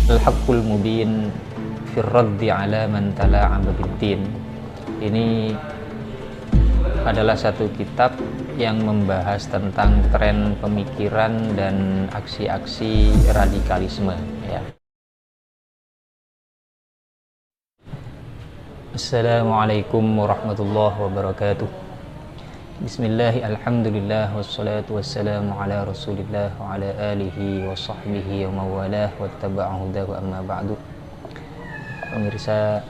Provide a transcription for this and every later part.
Al-Haqqul Mubin fir raddi ala man tala'aba bid-din. Ini adalah satu kitab yang membahas tentang tren pemikiran dan aksi-aksi radikalisme, ya. Assalamualaikum warahmatullahi wabarakatuh. Bismillah, alhamdulillah, wassalatu wassalamu ala rasulillah wa ala alihi wa sahbihi wa mawalah wa taba'a hudahu, amma ba'du. Pemirsa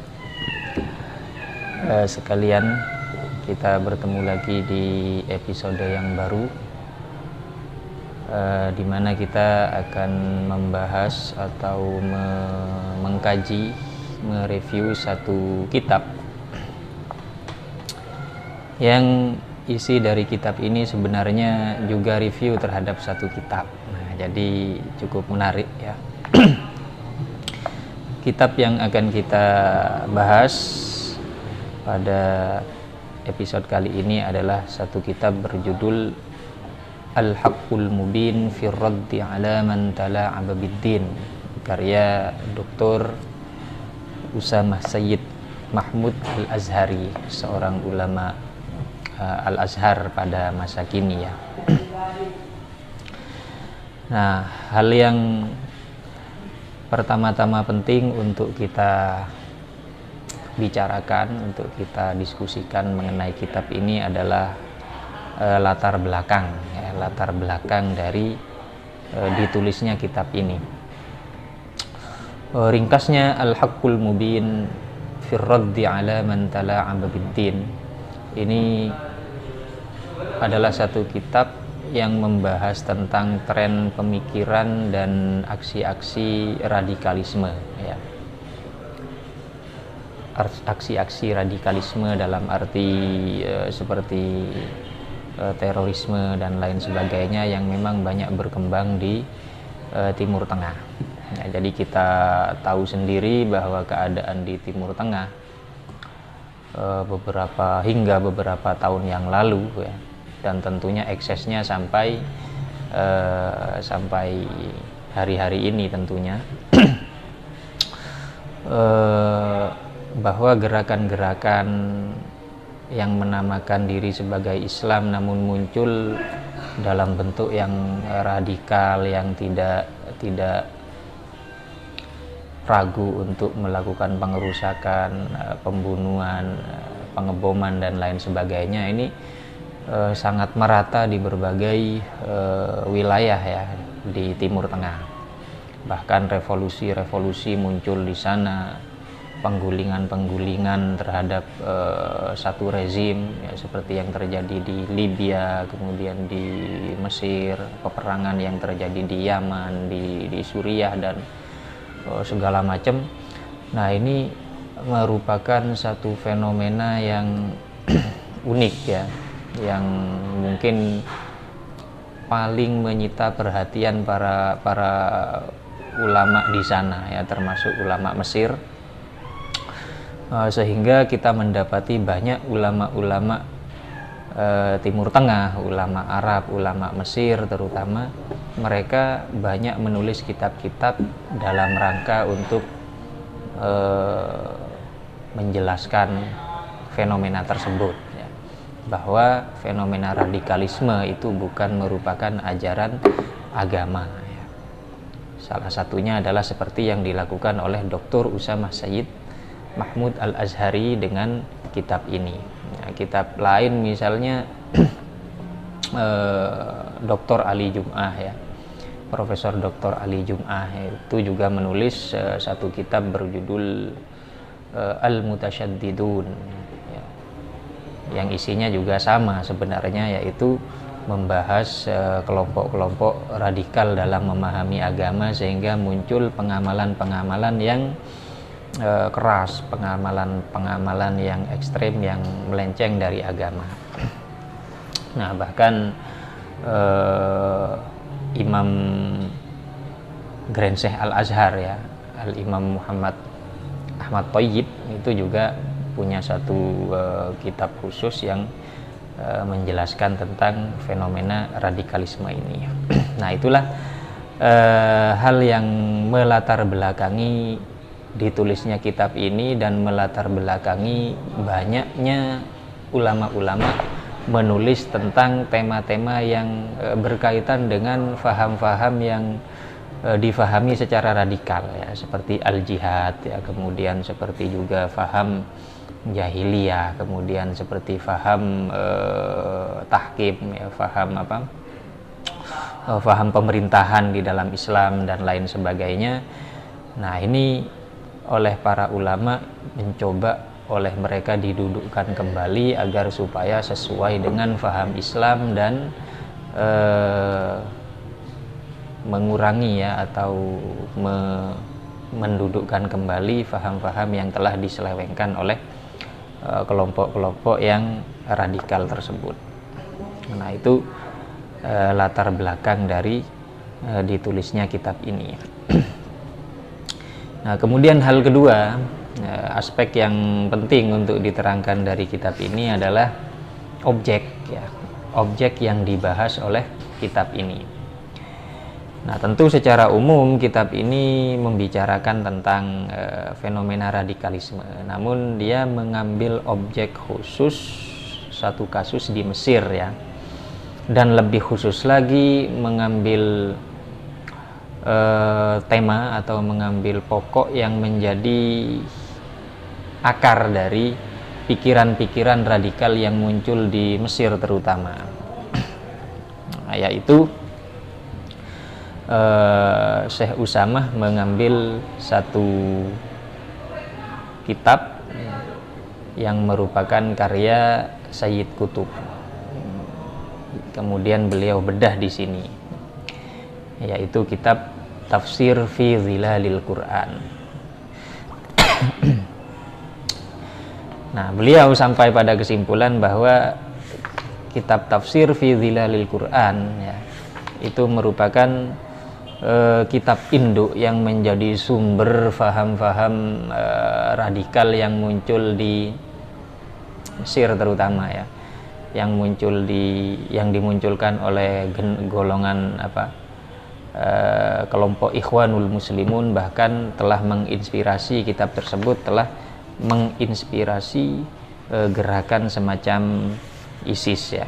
sekalian, kita bertemu lagi di episode yang baru, di mana kita akan membahas atau mengkaji, mereview satu kitab yang isi dari kitab ini sebenarnya juga review terhadap satu kitab. Nah, jadi cukup menarik, ya. Kitab yang akan kita bahas pada episode kali ini adalah satu kitab berjudul Al-Haqqul Mubin fir raddi ala man tala'aba bid-din, karya Dr. Usamah Sayyid Mahmud Al-Azhari, seorang ulama Al-Azhar pada masa kini, ya. Nah, hal yang pertama-tama penting untuk kita bicarakan, untuk kita diskusikan mengenai kitab ini adalah latar belakang, ya, latar belakang dari ditulisnya kitab ini. Ringkasnya, Al-Haqqul Mubin fir raddi ala man tala'aba bid-din, ini adalah satu kitab yang membahas tentang tren pemikiran dan aksi-aksi radikalisme, ya. Aksi-aksi radikalisme dalam arti seperti terorisme dan lain sebagainya yang memang banyak berkembang di Timur Tengah. Ya, jadi kita tahu sendiri bahwa keadaan di Timur Tengah hingga beberapa tahun yang lalu, ya, dan tentunya eksesnya sampai hari-hari ini tentunya, bahwa gerakan-gerakan yang menamakan diri sebagai Islam namun muncul dalam bentuk yang radikal, yang tidak ragu untuk melakukan pengerusakan, pembunuhan, pengeboman dan lain sebagainya, ini sangat merata di berbagai wilayah, ya, di Timur Tengah. Bahkan revolusi-revolusi muncul di sana, penggulingan-penggulingan terhadap satu rezim, ya, seperti yang terjadi di Libya, kemudian di Mesir, peperangan yang terjadi di Yaman, di Suriah dan segala macam. Nah, ini merupakan satu fenomena yang unik, ya, yang mungkin paling menyita perhatian para ulama di sana, ya, termasuk ulama Mesir, sehingga kita mendapati banyak ulama-ulama Timur Tengah, ulama Arab, ulama Mesir terutama, mereka banyak menulis kitab-kitab dalam rangka untuk menjelaskan fenomena tersebut, ya, bahwa fenomena radikalisme itu bukan merupakan ajaran agama, ya. Salah satunya adalah seperti yang dilakukan oleh Dr. Usamah Sayyid Mahmud Al-Azhari dengan kitab ini. Nah, kitab lain misalnya Dr. Ali Jum'ah, ya, Profesor Dr. Ali Jum'ah itu juga menulis satu kitab berjudul Al-Mutasyaddidun, ya, yang isinya juga sama sebenarnya, yaitu membahas kelompok-kelompok radikal dalam memahami agama, sehingga muncul pengamalan-pengamalan yang keras, pengamalan yang ekstrem, yang melenceng dari agama. Nah, bahkan Imam Grand Syekh Al-Azhar, ya, Al-Imam Muhammad Ahmad Thayyib, itu juga punya satu kitab khusus yang menjelaskan tentang fenomena radikalisme ini. Nah, itulah hal yang melatar belakangi ditulisnya kitab ini dan melatar belakangi banyaknya ulama-ulama menulis tentang tema-tema yang berkaitan dengan faham-faham yang difahami secara radikal ya, seperti al-jihad ya, kemudian seperti juga faham jahiliyah, kemudian seperti faham tahkim ya, faham pemerintahan di dalam Islam dan lain sebagainya. Nah, ini oleh para ulama mencoba oleh mereka didudukkan kembali agar supaya sesuai dengan faham Islam dan mengurangi ya, atau mendudukkan kembali faham-faham yang telah diselewengkan oleh kelompok-kelompok yang radikal tersebut. Nah, itu latar belakang dari ditulisnya kitab ini. Nah, kemudian hal kedua, aspek yang penting untuk diterangkan dari kitab ini adalah objek ya, objek yang dibahas oleh kitab ini. Nah, tentu secara umum kitab ini membicarakan tentang fenomena radikalisme, namun dia mengambil objek khusus satu kasus di Mesir ya, dan lebih khusus lagi mengambil tema atau mengambil pokok yang menjadi akar dari pikiran-pikiran radikal yang muncul di Mesir terutama, yaitu Syekh Usamah mengambil satu kitab yang merupakan karya Sayyid Qutb. Kemudian beliau bedah di sini, yaitu kitab Tafsir fi Zilalil Quran. Nah, beliau sampai pada kesimpulan bahwa kitab Tafsir fi Zilalil Quran ya, itu merupakan kitab induk yang menjadi sumber faham-faham radikal yang muncul di Mesir terutama ya, yang dimunculkan oleh golongan kelompok Ikhwanul Muslimun, bahkan telah menginspirasi, kitab tersebut telah menginspirasi gerakan semacam ISIS ya.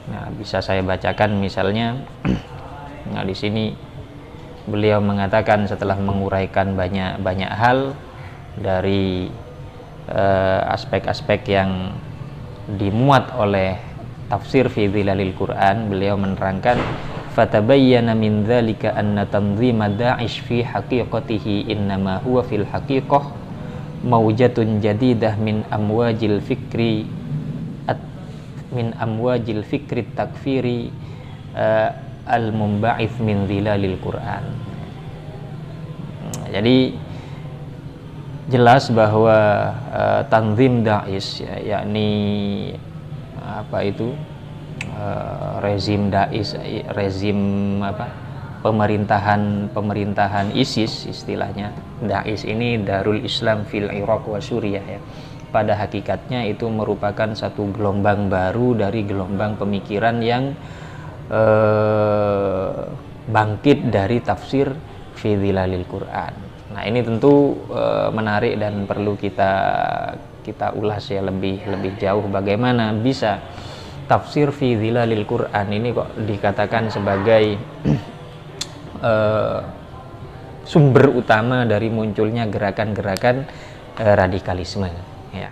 Nah, bisa saya bacakan misalnya. Nah, di sini beliau mengatakan setelah menguraikan banyak hal dari aspek-aspek yang dimuat oleh Tafsir fi Zilalil Quran, beliau menerangkan fatabayyana min dzalika anna tanzima Da'ish fi haqiqatihi innama huwa fil haqiqah maujatun jadidah min amwajil fikri takfiri al-mumba'ith min zilalil Quran. Jadi jelas bahwa tanzim Da'ish ya, yakni rezim Da'ish, pemerintahan ISIS istilahnya. Da'ish ini Darul Islam fil Iraq wa Suriah ya. Pada hakikatnya itu merupakan satu gelombang baru dari gelombang pemikiran yang bangkit dari tafsir fi Zilalil Quran. Nah, ini tentu menarik dan perlu kita ulas ya lebih jauh, bagaimana bisa tafsir fi Zilalil Quran ini kok dikatakan sebagai sumber utama dari munculnya gerakan-gerakan radikalisme ya.